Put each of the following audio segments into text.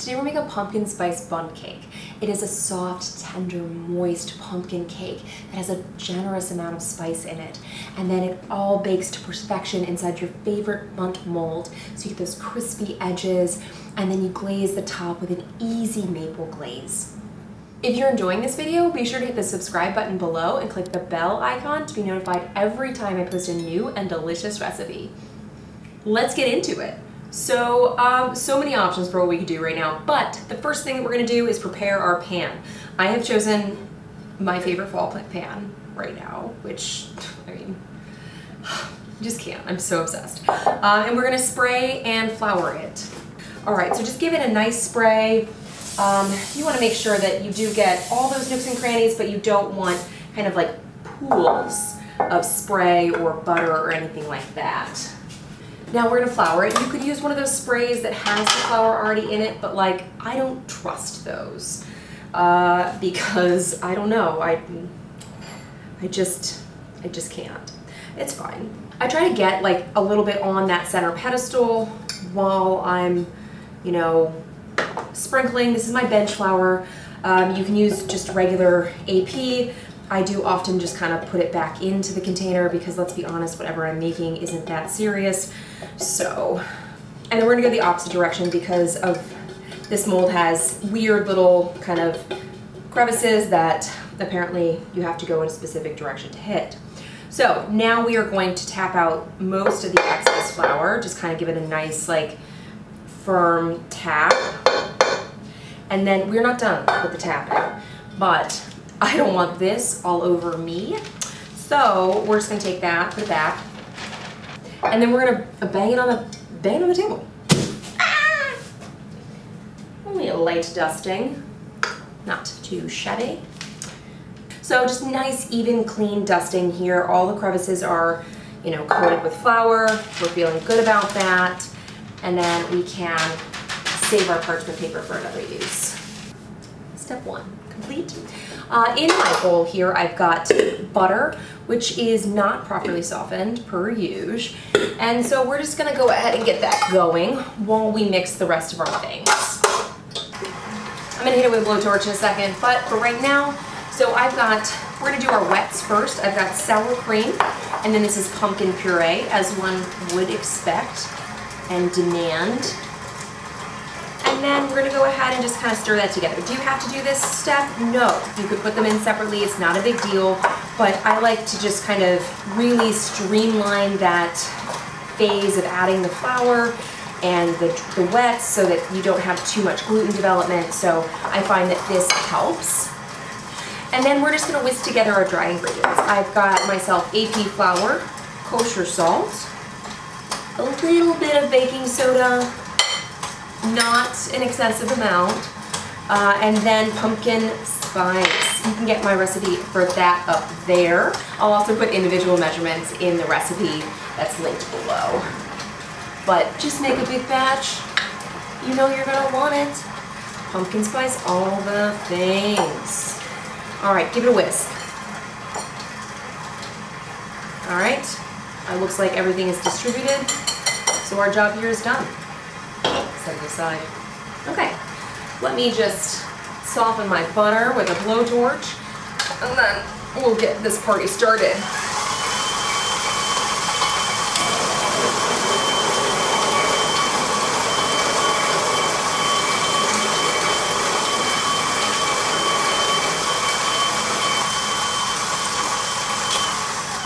Today we're making a pumpkin spice bundt cake. It is a soft, tender, moist pumpkin cake that has a generous amount of spice in it. And then it all bakes to perfection inside your favorite bundt mold. So you get those crispy edges, and then you glaze the top with an easy maple glaze. If you're enjoying this video, be sure to hit the subscribe button below and click the bell icon to be notified every time I post a new and delicious recipe. Let's get into it. So many options for what we could do right now, but the first thing that we're gonna do is prepare our pan. I have chosen my favorite fall pan right now, which, I mean, just can't, I'm so obsessed. And we're gonna spray and flour it. All right, so just give it a nice spray. You wanna make sure that you do get all those nooks and crannies, but you don't want kind of like pools of spray or butter or anything like that. Now we're gonna flour it. You could use one of those sprays that has the flour already in it, but like, I don't trust those because I don't know, I just can't. It's fine. I try to get like a little bit on that center pedestal while I'm, you know, sprinkling. This is my bench flour. You can use just regular AP. I do often just kind of put it back into the container because let's be honest, whatever I'm making isn't that serious. So, and then we're gonna go the opposite direction because of this mold has weird little kind of crevices that apparently you have to go in a specific direction to hit. So now we are going to tap out most of the excess flour, just kind of give it a nice like firm tap. And then we're not done with the tapping, but I don't want this all over me. So we're just gonna take that, put it back, and then we're gonna bang it on the table. Ah! Only a light dusting, not too shabby. So just nice, even, clean dusting here. All the crevices are, you know, coated with flour. We're feeling good about that. And then we can save our parchment paper for another use. Step one, complete. In my bowl here, I've got butter, which is not properly softened per usual. And so we're just gonna go ahead and get that going while we mix the rest of our things. I'm gonna hit it with a blowtorch in a second, but for right now, so we're gonna do our wets first. I've got sour cream, and then this is pumpkin puree, as one would expect and demand. And then we're gonna go ahead and just kind of stir that together. Do you have to do this step? No. You could put them in separately, it's not a big deal, but I like to just kind of really streamline that phase of adding the flour and the wets so that you don't have too much gluten development, so I find that this helps. And then we're just gonna whisk together our dry ingredients. I've got myself AP flour, kosher salt, a little bit of baking soda, not an excessive amount, and then pumpkin spice. You can get my recipe for that up there. I'll also put individual measurements in the recipe that's linked below. But just make a big batch. You know you're gonna want it. Pumpkin spice, all the things. All right, give it a whisk. All right, it looks like everything is distributed, so our job here is done. Set it aside. Okay, let me just soften my butter with a blowtorch, and then we'll get this party started.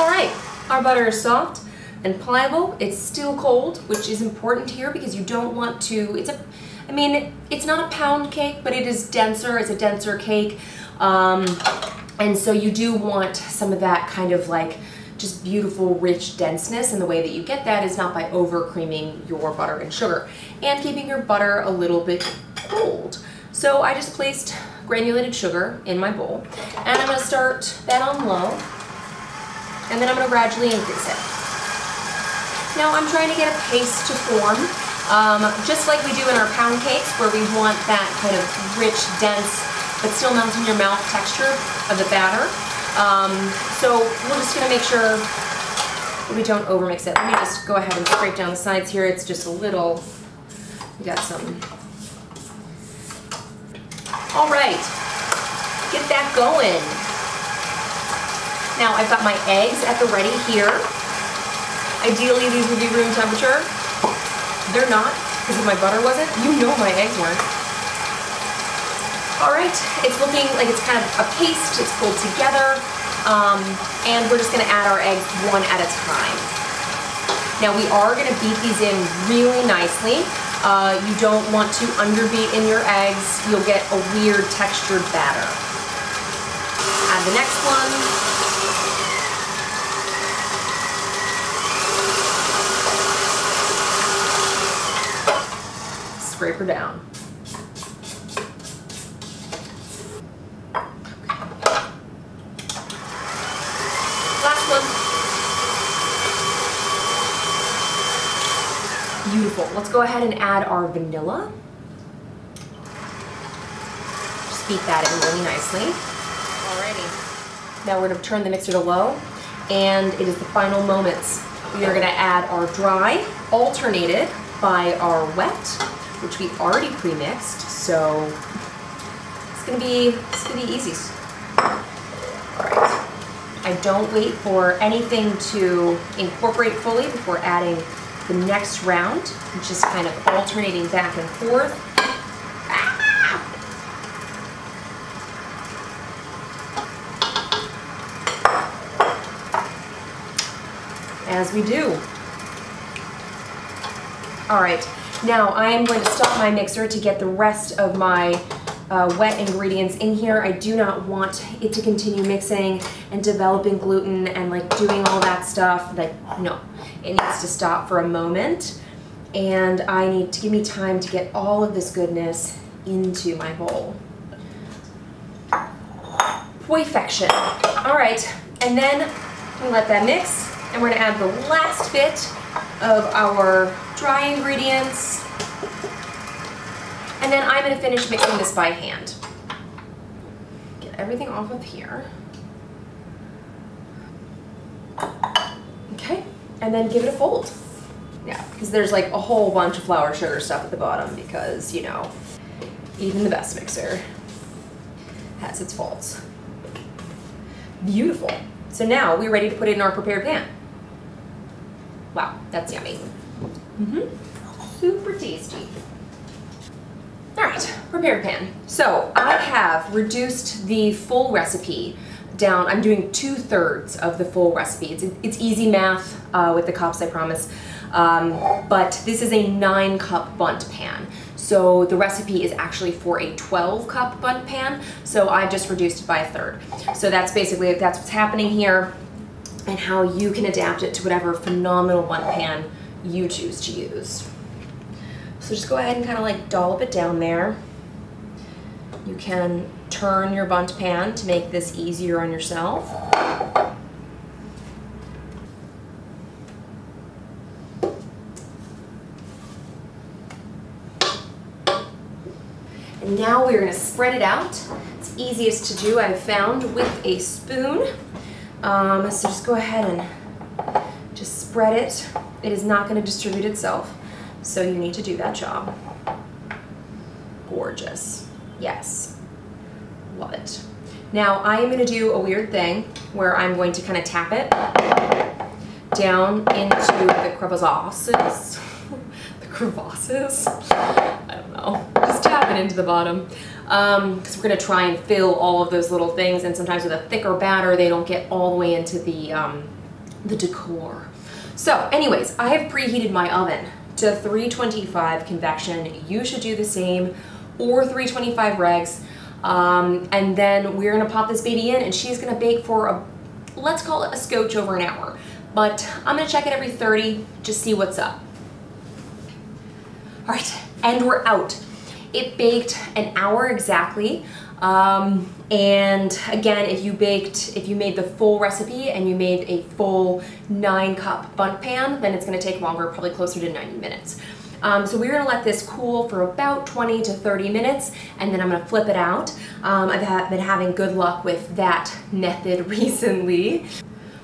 All right, our butter is soft and pliable. It's still cold, which is important here because you don't want to, it's not a pound cake, but it is denser, it's a denser cake. And so you do want some of that kind of like just beautiful, rich denseness, and the way that you get that is not by over creaming your butter and sugar and keeping your butter a little bit cold. So I just placed granulated sugar in my bowl, and I'm gonna start that on low, and then I'm gonna gradually increase it. Now I'm trying to get a paste to form, just like we do in our pound cakes, where we want that kind of rich, dense, but still melt in your mouth texture of the batter. So we're just gonna make sure that we don't overmix it. Let me just go ahead and scrape down the sides here. It's just a little, we got some All right, get that going. Now I've got my eggs at the ready here. Ideally these would be room temperature. They're not, because if my butter wasn't, you know my eggs weren't. All right, it's looking like it's kind of a paste, it's pulled together, and we're just gonna add our eggs one at a time. Now we are gonna beat these in really nicely. You don't want to underbeat in your eggs. You'll get a weird textured batter. Add the next one. Scrape her down. Last one. Beautiful. Let's go ahead and add our vanilla. Just beat that in really nicely. Alrighty. Now we're going to turn the mixer to low, and it is the final moments. We are going to add our dry, alternated by our wet, which we already pre-mixed, so it's gonna be easy. All right. I don't wait for anything to incorporate fully before adding the next round. I'm just kind of alternating back and forth. Ah! As we do. All right. Now I am going to stop my mixer to get the rest of my wet ingredients in here. I do not want it to continue mixing and developing gluten and like doing all that stuff. Like, no, it needs to stop for a moment. And I need to give me time to get all of this goodness into my bowl. Perfection. All right, and then we let that mix, and we're gonna add the last bit of our dry ingredients, and then I'm going to finish mixing this by hand. Get everything off of here. Okay, and then give it a fold. Yeah, because there's like a whole bunch of flour, sugar stuff at the bottom because, you know, even the best mixer has its faults. Beautiful. So now we're ready to put it in our prepared pan. Wow, that's yummy. Super tasty. All right, prepared pan. So I have reduced the full recipe down. I'm doing 2/3 of the full recipe. It's easy math with the cups, I promise. But this is a 9-cup bundt pan. So the recipe is actually for a 12-cup bundt pan. So I've just reduced it by 1/3. So that's basically, that's what's happening here, and how you can adapt it to whatever phenomenal bundt pan you choose to use. So just go ahead and kind of like dollop it down there. You can turn your bundt pan to make this easier on yourself. And now we're going to spread it out. It's easiest to do, I've found, with a spoon. So just go ahead and just spread it. It is not going to distribute itself, so you need to do that job. Gorgeous. Yes. Love it. Now I am going to do a weird thing where I'm going to kind of tap it down into the crevasses. The crevasses? I don't know. Just tap it into the bottom. Because we're going to try and fill all of those little things, and sometimes with a thicker batter they don't get all the way into the decor. So anyways, I have preheated my oven to 325 convection. You should do the same, or 325 regs. And then we're going to pop this baby in, and she's going to bake for let's call it a scotch over an hour. But I'm going to check it every 30, just see what's up. All right, and we're out. It baked an hour exactly, and again, if you made the full recipe and you made a full 9-cup bundt pan, then it's going to take longer, probably closer to 90 minutes. So we're going to let this cool for about 20 to 30 minutes, and then I'm going to flip it out. I've been having good luck with that method recently.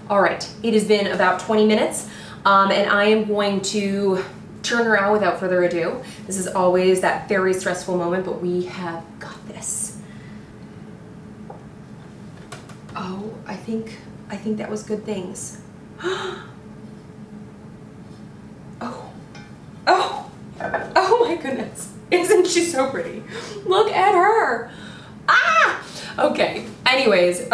All right, it has been about 20 minutes, and I am going to turn her out without further ado. This is always that very stressful moment, but we have got this. Oh, I think that was good things. Oh. Oh. Oh my goodness. Isn't she so pretty? Look at her. Ah! Okay. Anyways,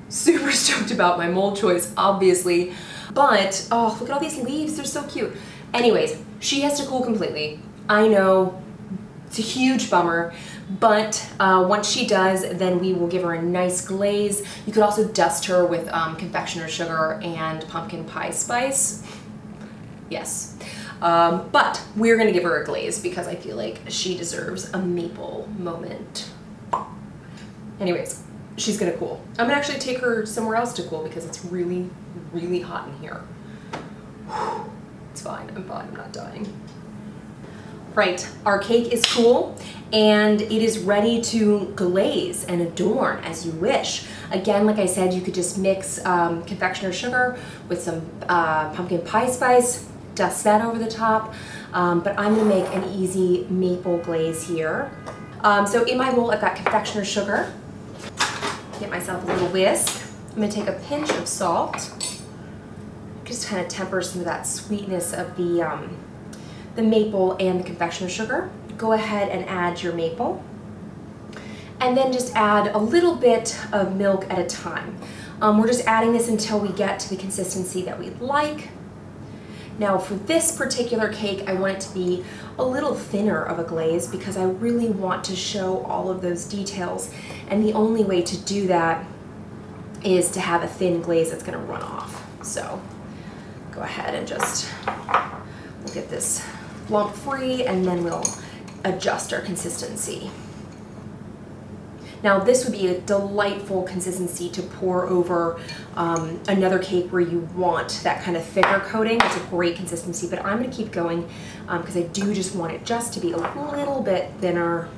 super stoked about my mold choice, obviously. But, oh, look at all these leaves. They're so cute. Anyways, she has to cool completely. I know, it's a huge bummer. But once she does, then we will give her a nice glaze. You could also dust her with confectioner's sugar and pumpkin pie spice. Yes. But we're gonna give her a glaze because I feel like she deserves a maple moment. Anyways, she's gonna cool. I'm gonna actually take her somewhere else to cool because it's really, really hot in here. It's fine, I'm not dying. Right, our cake is cool and it is ready to glaze and adorn as you wish. Again, like I said, you could just mix confectioner's sugar with some pumpkin pie spice, dust that over the top, but I'm gonna make an easy maple glaze here. So in my bowl, I've got confectioner's sugar. Get myself a little whisk. I'm gonna take a pinch of salt, just kind of temper some of that sweetness of the maple and the confectioner's sugar. Go ahead and add your maple. And then just add a little bit of milk at a time. We're just adding this until we get to the consistency that we'd like. Now for this particular cake, I want it to be a little thinner of a glaze because I really want to show all of those details. And the only way to do that is to have a thin glaze that's gonna run off. So go ahead and just, we'll get this lump free and then we'll adjust our consistency. Now this would be a delightful consistency to pour over another cake where you want that kind of thicker coating. It's a great consistency, but I'm gonna keep going because I do just want it just to be a little bit thinner.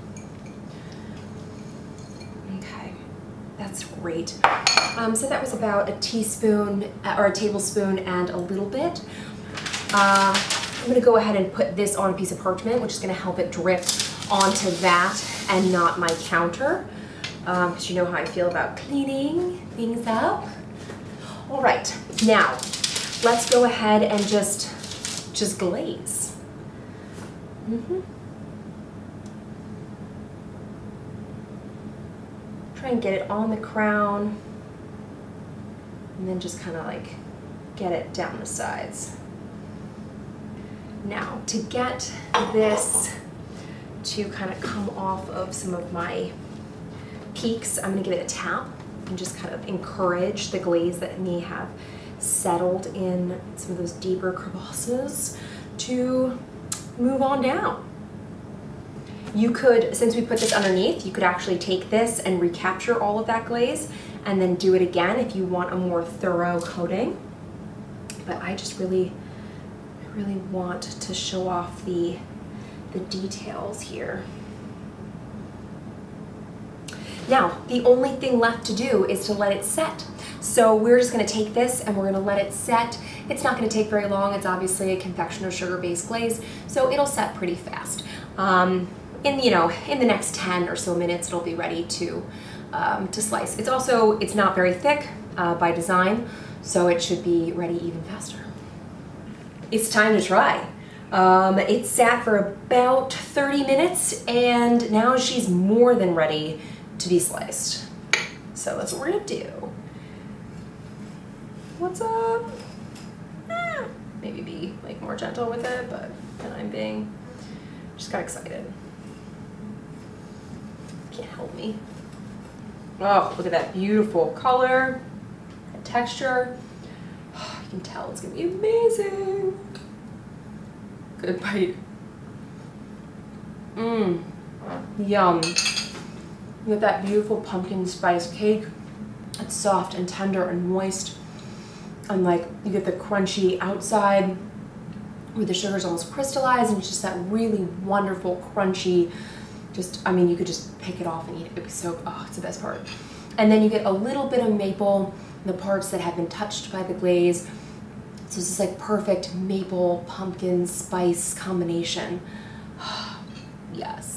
Okay, that's great. So that was about a teaspoon or a tablespoon and a little bit. I'm gonna go ahead and put this on a piece of parchment, which is gonna help it drip onto that and not my counter. Because you know how I feel about cleaning things up. All right, now let's go ahead and just glaze. Try and get it on the crown and then just kind of like get it down the sides. Now to get this to kind of come off of some of my peaks, I'm gonna give it a tap and just kind of encourage the glaze that may have settled in some of those deeper crevasses to move on down. You could, since we put this underneath, you could actually take this and recapture all of that glaze and then do it again if you want a more thorough coating. But I just really want to show off the details here. Now, the only thing left to do is to let it set. So we're just gonna take this and we're gonna let it set. It's not gonna take very long. It's obviously a confectioner's sugar-based glaze, so it'll set pretty fast. In the next 10 or so minutes, it'll be ready to slice. It's not very thick by design, so it should be ready even faster. It's time to try. It sat for about 30 minutes and now she's more than ready to be sliced. So that's what we're gonna do. What's up? Maybe be like more gentle with it, but then I'm being, just got excited. Can't help me. Oh, look at that beautiful color, that texture. Oh, you can tell it's gonna be amazing. Good bite. Yum. You get that beautiful pumpkin spice cake. It's soft and tender and moist. And like, you get the crunchy outside where the sugar's almost crystallized and it's just that really wonderful, crunchy, you could just pick it off and eat it. It's the best part. And then you get a little bit of maple in the parts that have been touched by the glaze. So it's this like perfect maple pumpkin spice combination. Yes.